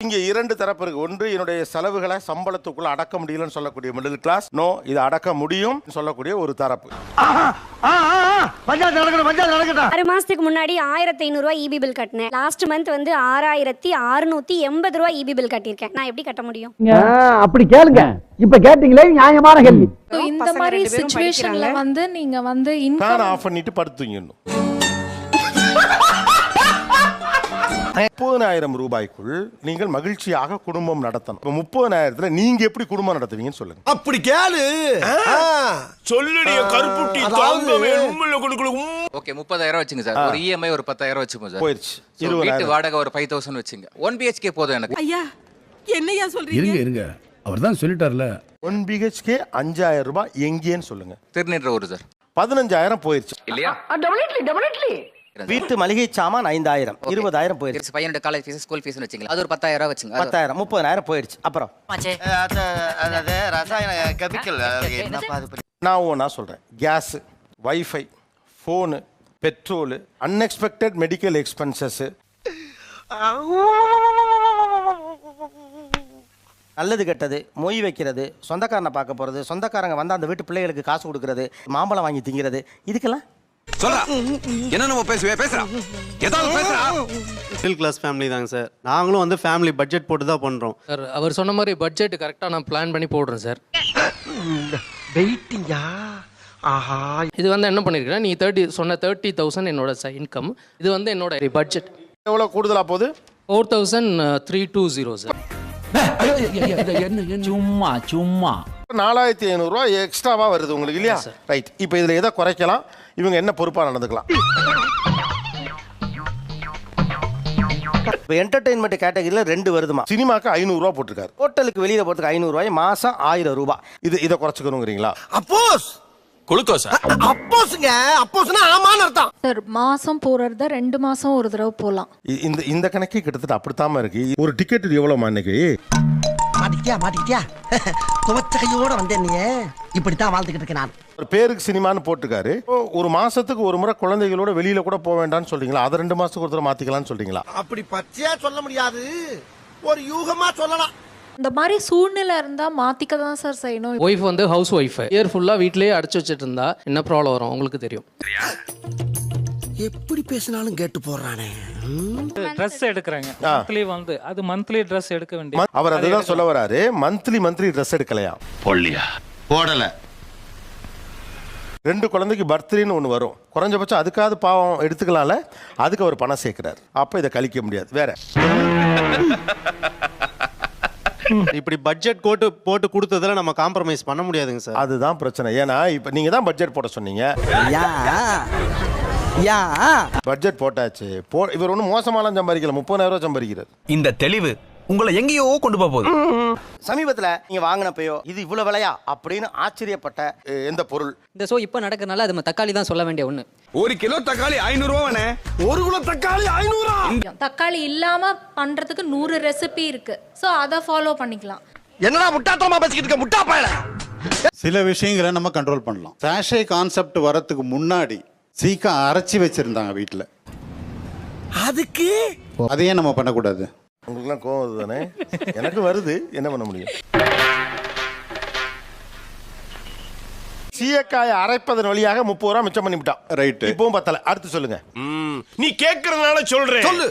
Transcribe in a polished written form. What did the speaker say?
இங்க இரண்டு தரப்பு இருக்கு. ஒன்று என்னுடைய செலவுகளை சம்பளத்துக்குள்ள அடக்க முடியலன்னு சொல்லக்கூடிய மிடில் கிளாஸ், நோ இது அடக்க முடியும் சொல்லக்கூடிய ஒரு தரப்பு. 6 மாசத்துக்கு முன்னாடி 1500 ரூபாய் இபி பில் கட்டினேன். லாஸ்ட் மந்த் வந்து 6680 ரூபாய் இபி பில் கட்டியிருக்கேன். நான் எப்படி கட்ட முடியும்? அப்படி கேளுங்க. இப்ப கேட்டீங்களே நியாயமான கேள்வி. இந்த மாதிரி சிச்சுவேஷன்ல வந்து நீங்க வந்து ஃபேன் ஆஃப் பண்ணிட்டு படுத்துங்கணும். 30,000 ரூபாய்க்குள் நீங்கள் மகிழ்ச்சியாக குடும்பம் நடத்தணும். 30,000 நீங்க எப்படி குடும்பம் நடத்துவீங்கன்னு சொல்லுங்க. அப்படி கேளு சொல்லுடைய கருப்புட்டி தாங்கவே உண்மையில கொடுக்கல. ஓகே 30,000 வச்சுங்க சார். ஒரு இஎம்ஐ ஒரு 10,000 வச்சுப்போம் சார். போயிடுச்சு. வீட்டு வாடகை ஒரு 5,000 வச்சுங்க. 1 BHK போதும் எனக்கு. ஐயா என்னையா சொல்றீங்க? இருங்க அவர்தான் சொல்லிட்டார்ல. 1 BHK 5,000 ரூபாய் எங்கேன்னு சொல்லுங்க. திருநீர் ஊர் சார். 15,000 போயிடுச்சு இல்லையா? வீட்டு மளிகை சாமான் 5,000 20,000 போயிடுச்சு. பையனோட காலேஜ் ஃபீஸ் ஸ்கூல் ஃபீஸ்னு வச்சுங்களா, அது ஒரு 10,000 வச்சுங்க. 10,000 30,000 போயிடுச்சு. அப்புறம் ரசாயன கெமிக்கல் நான் ஒன்றா சொல்றேன். Gas, wifi, phone, petrol, unexpected medical expenses, நல்லது கெட்டது, மொய் வைக்கிறது, சொந்தக்காரனை பார்க்க போறது, சொந்தக்காரங்க வந்து அந்த வீட்டு பிள்ளைகளுக்கு காசு கொடுக்கறது, மாம்பழம் வாங்கி திங்கிறது, இதுக்கெல்லாம் சொல்றா என்ன நம்ம பேசுறா ஏதாவது பேசுறா. மிடில் கிளாஸ் ஃபேமிலி தாங்க சார். நாங்களும் வந்து ஃபேமிலி பட்ஜெட் போட்டு தான் பண்றோம் சார். அவர் சொன்ன மாதிரி பட்ஜெட் கரெக்டாக நான் பிளான் பண்ணி போடுறேன் சார். வெயிட்டிங்கா. ஆஹா. இது வந்து என்ன பண்ணிருக்கேன், நீ 30,000 என்னோட இன்கம். இது வந்து என்னோட பட்ஜெட் எவ்வளோ கூடுதலா போகுது? 4,320 சார். சும்மா சும்மா 4,500 ரூபாய் எக்ஸ்ட்ராவா வருது உங்களுக்கு இல்லையா? ரைட். இப்போ இதுல எதை குறைக்கலாம், இவங்க என்ன பொறுப்பா நடந்துக்கலாம்? இப்போ என்டர்டெயின்மெண்ட் கேட்டகரியில 2 வருதுமா. சினிமாக்கு 500 ரூபாய் போட்டிருக்காரு. ஹோட்டலுக்கு வெளியில போறதுக்கு 500 ரூபாய், மாசம் 1000 ரூபாய். இதை குறைச்சிக்கணுங்கிறீங்களா? அப்போஸ் குளுக்கோஸ் அப்போஸ்ங்க. அப்போஸ்னா ஆமான்னு அர்த்தம். சார் மாசம் போறத 2 மாசம் ஒரு தடவை போலாம். இந்த கணக்கே கிட்டத்தட்ட அப்படித்தாம இருக்கு. ஒரு டிக்கெட் எவ்வளவு இன்னைக்கு? மாட்டிக்கிட்டியா துவச்ச கையோட வந்தேன். நீ இப்படித்தான் வாழ்ந்துகிட்டு இருக்கேன் நான். ஒரு பேருக்கு சினிமான்னு போட்டுக்காரு. ஒரு மாசத்துக்கு ஒரு முறை குழந்தைகளோட வெளியில கூட போக வேண்டாம்னு சொல்றீங்களா? அதை 2 மாசத்துக்கு ஒரு தடவை மாத்திக்கலாம்னு சொல்றீங்களா? அப்படி பச்சையா சொல்ல முடியாது, ஒரு யூகமா சொல்லலாம். இந்த மாதிரி சூழ்நிலை இருந்தா மாத்திக்க தான் சார் செய்யணும். ஒய்ஃப் வந்து ஹவுஸ் ஒய்ஃப், இயர் ஃபுல்லாக வீட்லேயே அடைச்சி வச்சுட்டு இருந்தா என்ன ப்ராப்ளம் வரும் உங்களுக்கு தெரியும். எப்படி பேசினாலும் கேட்டு போடுறானே. ட்ரெஸ் எடுக்கறாங்க மந்த்லி வந்து அது மந்த்லி ட்ரெஸ் எடுக்க வேண்டிய. அவர் அதுதான் சொல்ல வராரு. மந்த்லி ட்ரெஸ் எடுக்கலையா? போடலையா? போடல. 2 குழந்தைக்கு பர்த்டேன்னு ஒன்று வரும். குறைஞ்சபட்சம் அதுக்காவது பாவம் எடுத்துக்கலாம்ல. அதுக்கு அவர் பணம் சேர்க்கிறார். அப்போ இதை கழிக்க முடியாது. வேற இப்படி பட்ஜெட் போட்டு கொடுத்ததுல நம்ம காம்ப்ரமைஸ் பண்ண முடியாதுங்க சார். அதுதான் பிரச்சனை. ஏன்னா இப்போ நீங்க தான் பட்ஜெட் போட சொன்னீங்க. பட்ஜெட் போட்டாச்சு. இவர் ஒன்றும் மோசமாலாம் சம்பாதிக்கல. 30,000 ரூபாய் சம்பாதிக்கிறார். இந்த தெளிவு உங்களை எங்கேயோ கொண்டு போகுது. சமீபத்துல நீங்க வாங்கினப்பயோ இது இவ்வளவு விலையா அப்படின்னு ஆச்சரியப்பட்ட எந்த பொருள்? இந்த ஷோ இப்போ நடக்கிறதுனால அது தக்காளி தான் சொல்ல வேண்டிய ஒன்று. 1 கிலோ தக்காளி 500 ரூபாய். 1 கிலோ தக்காளி 500. தக்காளி இல்லாம பண்றதுக்கு 100 ரெசிபி இருக்கு. சோ அத ஃபாலோ பண்ணிக்கலாம். என்னடா முட்டாத்தனமா பேசிக்கிட்டு இருக்க முட்டா பயல. சில விஷயங்களை நம்ம கண்ட்ரோல் பண்ணலாம். சாஷே கான்செப்ட் வரதுக்கு முன்னாடி சீக்கிரம் அரைச்சி வச்சிருந்தாங்க வீட்டுல. அதுக்கு அதையே நம்ம பண்ணக்கூடாது. உங்களுக்குலாம் கோவம் வருது தானே? எனக்கு வருது. என்ன பண்ண முடியும்? சீயக்காயை அரைப்பதன் வழியாக 30 ரூபாய் மிச்சம் பண்ணிவிட்டான். ரைட். இப்பவும் பத்தல. அடுத்து சொல்லுங்க. நீ கேக்குறதுனால சொல்றேன். சொல்லு.